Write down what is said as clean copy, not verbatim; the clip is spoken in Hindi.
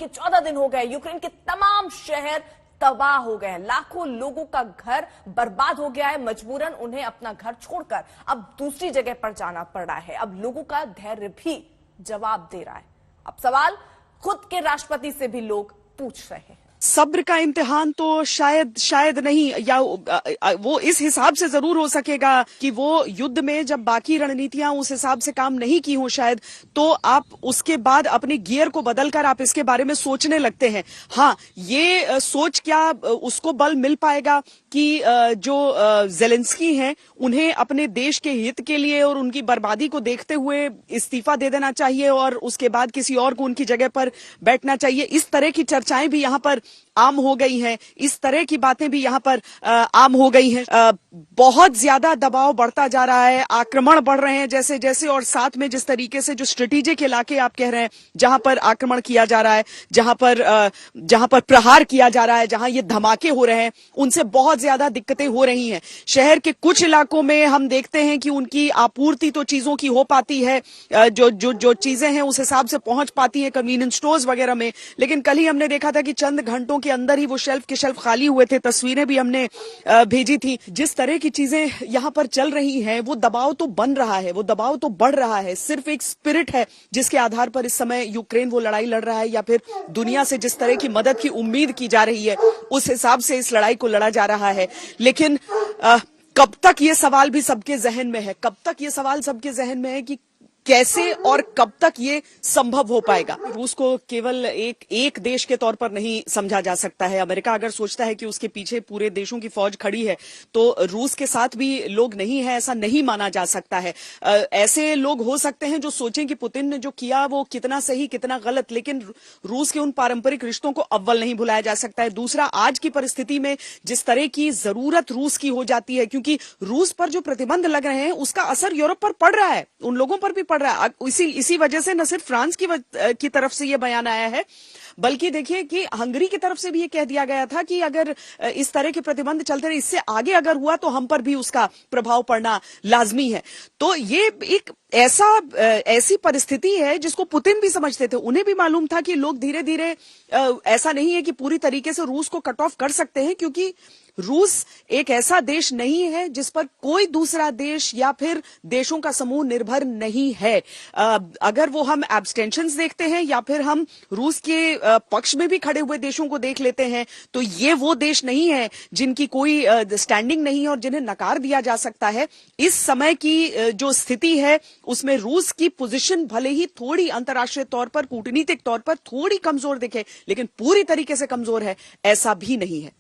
के 14 दिन हो गए, यूक्रेन के तमाम शहर तबाह हो गए हैं, लाखों लोगों का घर बर्बाद हो गया है। मजबूरन उन्हें अपना घर छोड़कर अब दूसरी जगह पर जाना पड़ रहा है। अब लोगों का धैर्य भी जवाब दे रहा है। अब सवाल खुद के राष्ट्रपति से भी लोग पूछ रहे हैं। सब्र का इम्तिहान तो शायद नहीं, या वो इस हिसाब से जरूर हो सकेगा कि वो युद्ध में जब बाकी रणनीतियां उस हिसाब से काम नहीं की हो शायद, तो आप उसके बाद अपने गियर को बदलकर आप इसके बारे में सोचने लगते हैं। हाँ, ये सोच क्या उसको बल मिल पाएगा कि जो जेलेंस्की हैं उन्हें अपने देश के हित के लिए और उनकी बर्बादी को देखते हुए इस्तीफा दे देना चाहिए और उसके बाद किसी और को उनकी जगह पर बैठना चाहिए। इस तरह की चर्चाएं भी यहाँ पर आम हो गई हैं, इस तरह की बातें भी यहाँ पर आम हो गई हैं। बहुत ज्यादा दबाव बढ़ता जा रहा है, आक्रमण बढ़ रहे हैं जैसे जैसे, और साथ में जिस तरीके से जो स्ट्रेटेजिक इलाके आप कह रहे हैं जहां पर आक्रमण किया जा रहा है, जहां पर प्रहार किया जा रहा है, जहां ये धमाके हो रहे हैं, उनसे बहुत ज्यादा दिक्कतें हो रही हैं। शहर के कुछ इलाकों में हम देखते हैं कि उनकी आपूर्ति तो चीजों की हो पाती है, जो चीजें हैं उस हिसाब से पहुंच पाती है कन्वीनियंस स्टोर्स वगैरह में, लेकिन कल ही हमने देखा था कि चंद घंटों के अंदर ही वो शेल्फ के शेल्फ खाली हुए थे। तस्वीरें भी हमने भेजी थी। जिस तरह की चीजें यहां पर चल रही हैं, वो दबाव तो बन रहा है, वो दबाव तो बढ़ रहा है। सिर्फ एक स्पिरिट है जिसके आधार पर इस समय यूक्रेन वो लड़ाई लड़ रहा है, या फिर दुनिया से जिस तरह की मदद की उम्मीद की जा रही है उस हिसाब से इस लड़ाई को लड़ा जा रहा है। लेकिन कब तक ये सवाल भी सबके जहन में है, कब तक ये सवाल सबके जहन में है कि कैसे और कब तक ये संभव हो पाएगा। रूस को केवल एक देश के तौर पर नहीं समझा जा सकता है। अमेरिका अगर सोचता है कि उसके पीछे पूरे देशों की फौज खड़ी है, तो रूस के साथ भी लोग नहीं है, ऐसा नहीं माना जा सकता है। ऐसे लोग हो सकते हैं जो सोचें कि पुतिन ने जो किया वो कितना सही कितना गलत, लेकिन रूस के उन पारंपरिक रिश्तों को अव्वल नहीं भुलाया जा सकता है। दूसरा, आज की परिस्थिति में जिस तरह की जरूरत रूस की हो जाती है, क्योंकि रूस पर जो प्रतिबंध लग रहे हैं उसका असर यूरोप पर पड़ रहा है, उन लोगों पर भी पड़ रहा है। इसी वजह से न सिर्फ फ्रांस की तरफ से यह बयान आया है, बल्कि देखिए कि हंगरी की तरफ से भी ये कह दिया गया था कि अगर इस तरह के प्रतिबंध चलते रहे, इससे आगे अगर हुआ तो हम पर भी उसका प्रभाव पड़ना लाजमी है। तो ये एक ऐसी परिस्थिति है जिसको पुतिन भी समझते थे। उन्हें भी मालूम था कि लोग धीरे धीरे, ऐसा नहीं है कि पूरी तरीके से रूस को कट ऑफ कर सकते हैं, क्योंकि रूस एक ऐसा देश नहीं है जिस पर कोई दूसरा देश या फिर देशों का समूह निर्भर नहीं है। अगर वो हम एब्सटेंशंस देखते हैं या फिर हम रूस के पक्ष में भी खड़े हुए देशों को देख लेते हैं, तो ये वो देश नहीं है जिनकी कोई स्टैंडिंग नहीं है और जिन्हें नकार दिया जा सकता है। इस समय की जो स्थिति है उसमें रूस की पोजीशन भले ही थोड़ी अंतर्राष्ट्रीय तौर पर, कूटनीतिक तौर पर थोड़ी कमजोर दिखे, लेकिन पूरी तरीके से कमजोर है ऐसा भी नहीं है।